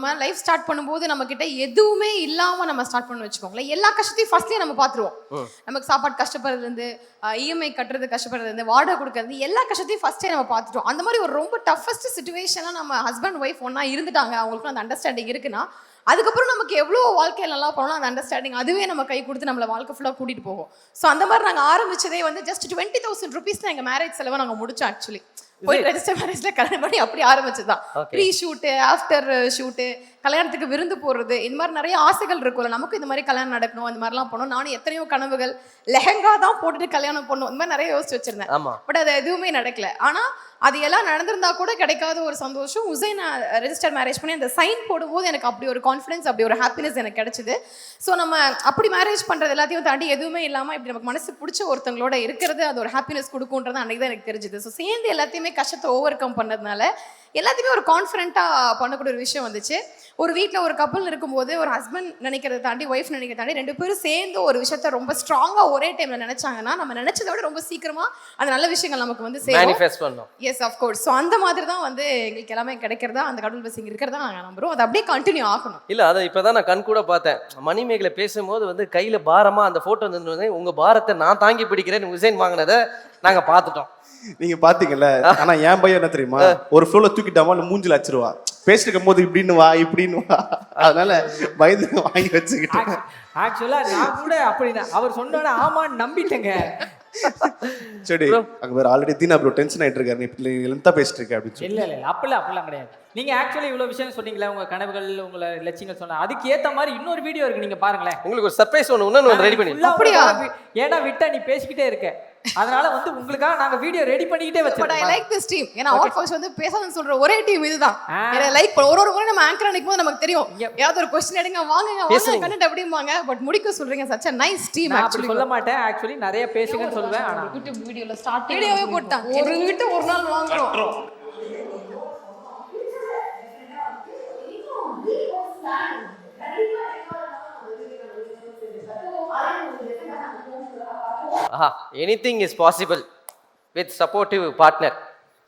நம்ம life start பண்ணும்போது நம்ம கிட்ட எதுவுமே இல்லாம நம்ம ஸ்டார்ட் பண்ணி வச்சுக்கோங்களேன். எல்லா கஷ்டத்தையும் ஃபர்ஸ்ட்லயே நம்ம பாத்துருவோம். நமக்கு சாப்பாடு கஷ்டப்படுறதுல இருந்து இஎம்ஐ கட்டுறது கஷ்டப்படுறதுல இருந்து வாடகை கொடுக்கறது எல்லா கஷ்டத்தையும் ஃபர்ஸ்டே நம்ம பார்த்துட்டோம். அந்த மாதிரி ஒரு ரொம்ப டஃபஸ்ட் சிச்சுவேஷனா நம்ம ஹஸ்பண்ட் ஒய்ஃப் ஒன்னா இருந்துட்டாங்க, அவங்களுக்கு அந்த அண்டர்ஸ்டாண்டிங் இருக்குன்னா அதுக்கப்புறம் நமக்கு எவ்வளோ வாழ்க்கையில் நல்லா போனோம் அந்த அண்டர்ஸ்டாண்டிங் அதுவே நம்ம கை கொடுத்து நம்மளை வாழ்க்கை ஃபுல்லாக கூட்டிட்டு போகும். ஸோ அந்த மாதிரி நாங்கள் ஆரம்பிச்சதே வந்து ஜஸ்ட் 20,000 rupees தான் எங்கள் மேரேஜ் செலவை நாங்கள் முடிச்சோம். ஆக்சுவலி போய் ரெஜிஸ்டர் மேரேஜ்ல கல்யாணம் பண்ணி அப்படி ஆரம்பிச்சதுதான். ப்ரீ ஷூட்டு, ஆஃப்டர் ஷூட்டு, கல்யாணத்துக்கு விருந்து போடுறது, இந்த மாதிரி நிறைய ஆசைகள் இருக்கும்ல. நமக்கு இந்த மாதிரி கல்யாணம் நடக்கணும், இந்த மாதிரிலாம் போனோம். நானும் எத்தனையோ கனவுகள், லெஹங்கா தான் போட்டுட்டு கல்யாணம் பண்ணணும், இந்த மாதிரி நிறைய யோசிச்சு வச்சிருந்தேன். பட் அது எதுவுமே நடக்கல. ஆனா அது எல்லாம் நடந்திருந்தா கூட கிடைக்காத ஒரு சந்தோஷம் உசைன் ரெஜிஸ்டர் மேரேஜ் பண்ணி அந்த சைன் போடும்போது எனக்கு அப்படி ஒரு கான்ஃபிடன்ஸ், அப்படி ஒரு ஹாப்பினஸ் எனக்கு கிடைச்சது. ஸோ நம்ம அப்படி மேரேஜ் பண்றது எல்லாத்தையும் தாண்டி எதுவுமே இல்லாமல் இப்படி நமக்கு மனசு பிடிச்ச ஒருத்தங்களோட இருக்கிறது அது ஒரு ஹாப்பினஸ் கொடுக்குன்றது அன்றைக்கி தான் எனக்கு தெரிஞ்சுது. ஸோ சேர்ந்து எல்லாத்தையுமே கஷ்டத்தை ஓவர் கம் பண்ணதுனால எல்லாத்தையுமே ஒரு கான்ஃபிடென்ட்டாக பண்ணக்கூடிய ஒரு விஷயம் வந்துச்சு. ஒரு வீட்டில் ஒரு கப்பல் இருக்கும்போது ஒரு ஹஸ்பண்ட் நினைக்கிறத தாண்டி ஒய்ஃப் நினைக்கிறத தாண்டி ரெண்டு பேரும் சேர்ந்து ஒரு விஷயத்த ரொம்ப ஸ்ட்ராங்காக ஒரே டைமில் நினைச்சாங்கன்னா நம்ம நினைச்சதை விட ரொம்ப சீக்கிரமாக அந்த நல்ல விஷயங்கள் நமக்கு வந்து சேரும். Yes of course. ஸோ அந்த மாதிரி தான் வந்து எங்களுக்கு எல்லாமே கிடைக்கிறதா, அந்த கடவுள் பிளஸிங் இருக்கிறதா நாங்கள் நம்புறோம். அது அப்படியே கண்டினியூ ஆகணும். இல்லை, அதை இப்போ தான் நான் கண் கூட பார்த்தேன். மணிமேகலை பேசும்போது வந்து கையில் பாரமாக அந்த ஃபோட்டோ வந்து உங்கள் பாரத்தை நான் தாங்கி பிடிக்கிறேன்னு உசைன் வாங்கினதை நாங்கள் பார்த்துட்டோம். நீங்க பாத்தீங்கல்ல. ஆனா என் பையன் என்ன தெரியுமா, ஒரு ஃப்ளோல தூக்கிட்டாமா மூஞ்சில அச்சிருவா. பேசிட்டு இருக்கும் போது இப்படின்னு வா இப்படின்னு வா, அதனால பயந்து வாங்கி வச்சுக்கிட்டேன். ஆக்சுவலா நான் கூட அப்படிதான் அவர் சொன்னோட ஆமான்னு நம்பிட்டேங்க. சரி, அங்க வேற ஆல்ரெடி தீனா ப்ரோ டென்ஷன் ஆயிட்டு இருக்காரு, நீ லென்த்தா பேசிட்டு இருக்க அப்படின்னு சொல்லி. இல்ல அப்படிலாம் கிடையாது. நீங்க ஆக்சுவலி இவ்வளவு விஷயம் சொன்னீங்களா, உங்க கனவுகள் உங்க லட்சியங்கள் சொன்னா அதுக்கு ஏத்த மாதிரி இன்னொரு வீடியோ இருக்கு, நீங்க பாருங்களேன். உங்களுக்கு ஒரு சர்ப்ரைஸ் ஒன்று ரெடி பண்ணி. அப்படியா? ஏன்னா விட்டா நீ பேசிக்கிட்டே இருக்க, அதனால வந்து உங்களுக்காக நாங்க வீடியோ ரெடி பண்ணிக்கிட்டே வச்சிருக்கோம். But I like this team. ஏன்னா ஆல் ஃபர்ஸ்ட் வந்து பேசாதன்னு சொல்ற ஒரே டீம் இதுதான். ஏன்னா லைக் ஒரு முறை நம்ம ஆங்கர் அடிக்கும்போது நமக்கு தெரியும் ஏதாவது ஒரு क्वेश्चन எடுங்க வாங்க கண்டென்ட் அப்படிம்பாங்க. பட் முடிக்க சொல்றீங்க such a nice team. Actually சொல்ல மாட்டேன், ஆக்சுவலி நிறைய பேசுங்கன்னு சொல்லுவேன். ஆனா யூடியூப் வீடியோல ஸ்டார்ட் வீடியோவே போட்டான். ஒரு கிட்ட ஒரு நாள் வாங்குறோம். Anything is possible with supportive partner.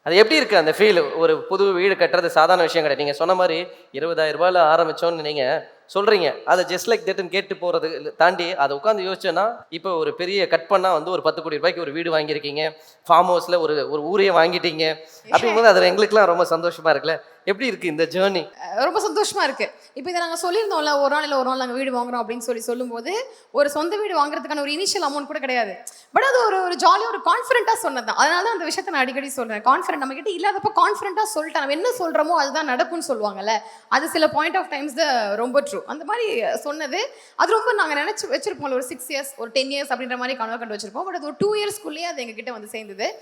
அது எப்படி இருக்குது அந்த ஃபீல்? ஒரு புது வீடு கட்டுறது சாதாரண விஷயம் கிடையாது. நீங்கள் சொன்ன மாதிரி 20,000 ரூபாயில் ஆரம்பித்தோன்னு நீங்கள் சொல்கிறீங்க. அதை ஜஸ்ட் லைக் தட்னு கேட்டு போகிறது தாண்டி அதை உட்காந்து யோசிச்சோன்னா இப்போ ஒரு பெரிய கட் பண்ணால் வந்து ஒரு 10 கோடி ரூபாய்க்கு ஒரு வீடு வாங்கியிருக்கீங்க, ஃபார்ம் ஹவுஸில் ஒரு ஊரையே வாங்கிட்டீங்க. அப்படிங்கும்போது அது எங்களுக்குலாம் ரொம்ப சந்தோஷமாக இருக்குல்ல. எப்படி இருக்குது இந்த ஜேர்னி? ரொம்ப சந்தோஷமாக இருக்குது. இப்போ இதை நாங்கள் சொல்லியிருந்தோம்ல, ஒரு நாள் நாங்கள் வீடு வாங்குறோம் அப்படின்னு சொல்லும்போது ஒரு சொந்த வீடு வாங்குறதுக்கான ஒரு இனிஷியல் அமௌண்ட் கூட கிடையாது. பட் அது ஒரு ஜாலியாக ஒரு கான்ஃபிடென்ட்டாக சொன்னது தான். அதனால தான் அந்த விஷயத்தை நான் அடிக்கடி சொல்கிறேன். கான்ஃபிடென்ட் நம்ம கிட்ட இல்லாதப்போ கான்ஃபிடென்ட்டாக சொல்லிட்டு நம்ம என்ன சொல்கிறோமோ அதுதான் நடக்கும்னு சொல்லுவாங்கல்ல, அது சில பாயிண்ட் ஆஃப் டைம்ஸ் ரொம்ப ட்ரூ. அந்த மாதிரி சொன்னது அது ரொம்ப நாங்கள் நினச்சி வச்சிருப்போம். ஒரு 6 years ஒரு 10 years அப்படின்ற மாதிரி கனவு கண்டு வச்சிருப்போம். பட் அது ஒரு 2 yearsக்குள்ளேயே அது எங்ககிட்ட வந்து சேர்ந்தது.